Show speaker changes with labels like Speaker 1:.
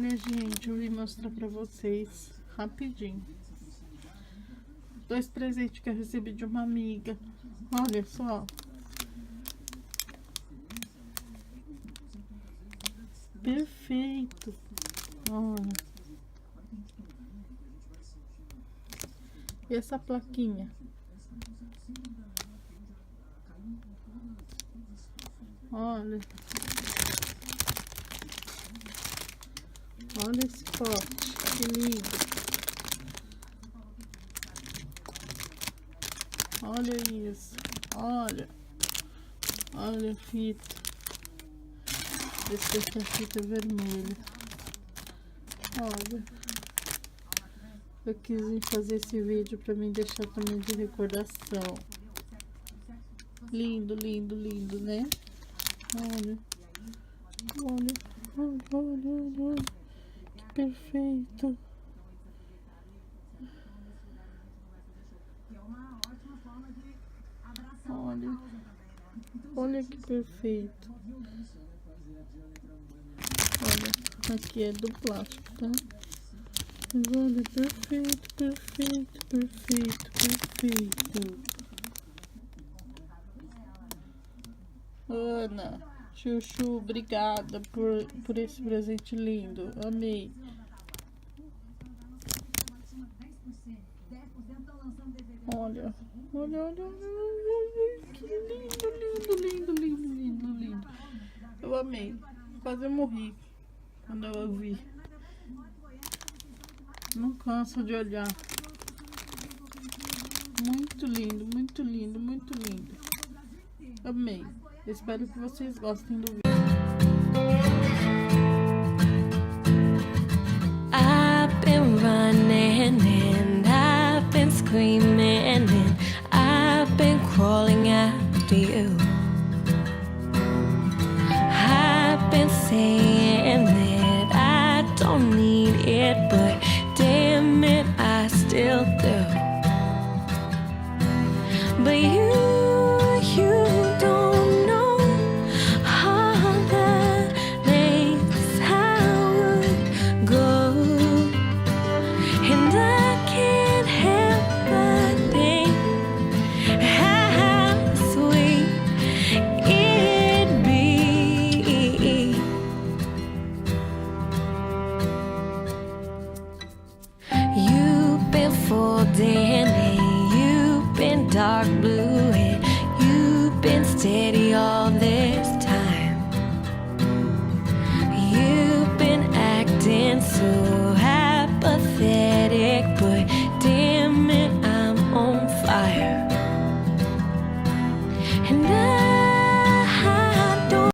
Speaker 1: Olha, gente, eu vim mostrar pra vocês rapidinho 2 presentes que eu recebi de uma amiga. Olha só. Perfeito. Olha. E essa plaquinha? Olha. Olha esse pote, que lindo. Olha isso. Olha. Olha a fita. Essa fita vermelha. Olha. Eu quis fazer esse vídeo pra mim deixar também de recordação. Lindo, lindo, lindo, né? Olha. Olha, olha, olha, olha, olha. Que perfeito. Olha. Olha que perfeito. Olha, aqui é do plástico, tá? Mas olha, perfeito, perfeito, perfeito, perfeito. Ana, Chuchu, obrigada por esse presente lindo. Amei. Olha, olha, olha, olha, que lindo, lindo, lindo, lindo, lindo, lindo. Eu amei. Quase eu morri quando eu vi. Não canso de olhar. Muito lindo, muito lindo, muito lindo. Amei. Espero que vocês gostem do vídeo.
Speaker 2: I've been running and I've been screaming and I've been crawling after you. I've been saying that I don't need it, but damn it, I still do. But you don't know all the lengths I would go, and I can't help but think how sweet it'd be. You've been folding and you've been dark blue and you've been steady all this time. You've been acting so apathetic, but damn it, I'm on fire.